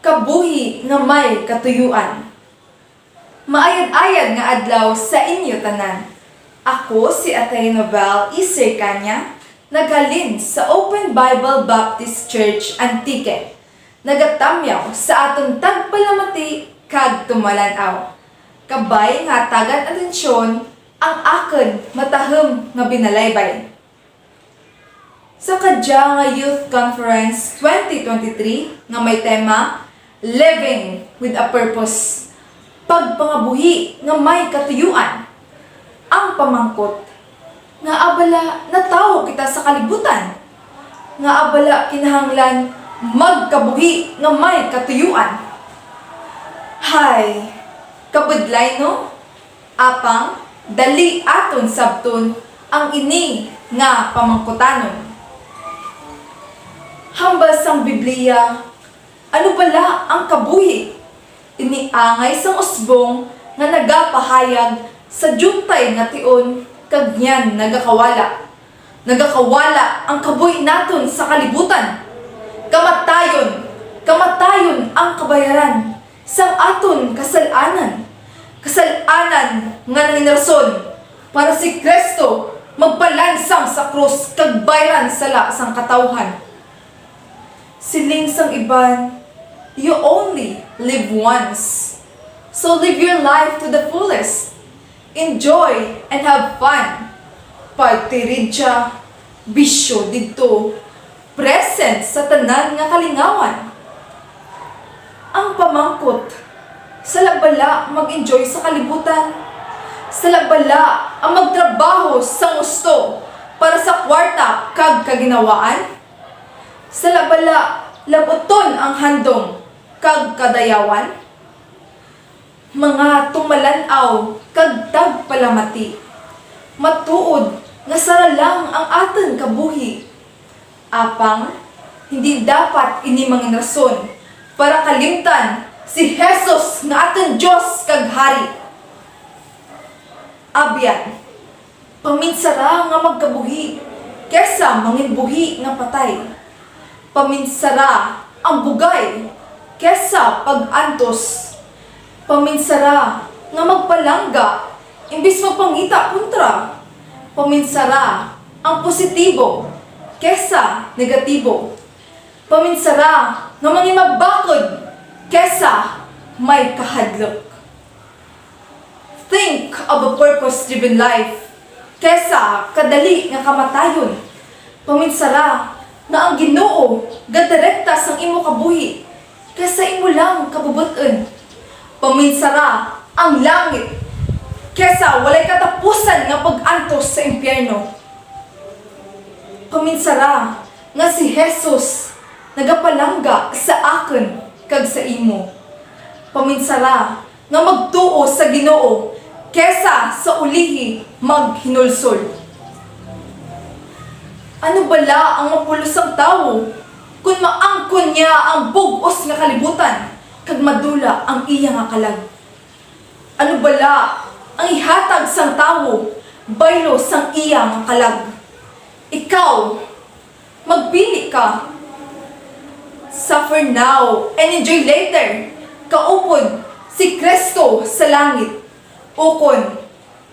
kabuhi nga may katuyuan. Maayad-ayad nga adlaw sa inyo tanan. Ako si Atay Nobel Iserkanya, naghalin sa Open Bible Baptist Church Antique. Nagatamyaw sa aton tagpalamati kag tumalanaw. Kabay nga tagan atensyon ang aken matahem nga binalaybay. Sa kadya nga Youth Conference 2023 nga may tema Living with a Purpose, pagpangabuhi nga may katuyuan. Ang pamangkot nga abala natawo kita sa kalibutan, nga abala kinahanglan magkabuhi nga may katuyuan. Hay, kabudlay no? Apang dali aton sabton ang ini nga pamangkotanon. Hambal sang Biblia, ano pala ang kabuhi? Iniangay sang usbong nga nagapahayag sa juntay nga tion kag nyan nagakawala. Nagakawala ang kabuhi naton sa kalibutan. Kamatayon ang kabayaran sang aton kasalanan. Kasalanan nga nanginrason para si Kristo magpalansang sa krus kag bayran sala sang katawhan. Siling sang iban, you only live once. So live your life to the fullest. Enjoy and have fun. Pagtiridya, bisyo dito, present sa tanan nga kalingawan. Ang pamangkot, sa labala mag-enjoy sa kalibutan. Sa labala ang magtrabaho sa gusto para sa kwarta kag kaginawaan. Sa labala labuton ang handong kag kadayawan. Mga tumalanaw kag tagpalamati. Matuod nga sara lang ang aton kabuhi. Apang hindi dapat ini mga rason para kalimtan si Jesus nga aton Diyos kag Hari. Abyan, paminsara nga magkabuhi kesa manginbuhi nga patay. Paminsara ang bugay kesa pag-antos. Paminsara nga magpalangga imbis magpangita kontra. Paminsara ang positibo kesa negatibo. Paminsara nga mangimagbakod kesa may kahadlok. Think of a purpose-driven life kesa kadali nga kamatayon. Paminsara nga ang Ginoo gadirekta sang imo kabuhi kesa imo lang kabubuton. Paminsara ang langit kesa walay katapusan nga pag-antos sa impyerno. Paminsara nga si Jesus nagapalangga sa akin kag sa imo. Paminsara nga magtuo sa Ginoo kesa sa ulihi maghinulsol. Ano bala ang mapulos ang tao kung maangkon niya ang bugos nga kalibutan kag madula ang iya nga kalag? Ano bala ang ihatag sang tao baylo sang iya nga kalag? Ikaw, magpili ka. Suffer now and enjoy later. Kaupod si Kristo sa langit. Ukon,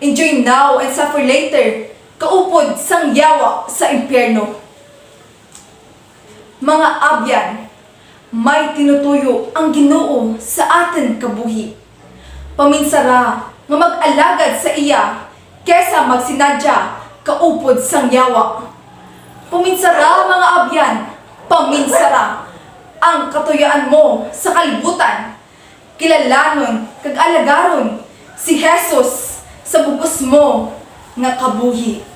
enjoy now and suffer later. Kaupod sang yawa sa impyerno. Mga abyan, may tinutuyo ang Ginoo sa atin kabuhi. Paminsara nga mag-alagad sa iya kesa magsinadya kaupod sang yawa. Paminsara mga abyan, paminsara ang katuyaan mo sa kalibutan. Kilalanon kag alagaron si Jesus sa bugos mo nga kabuhi.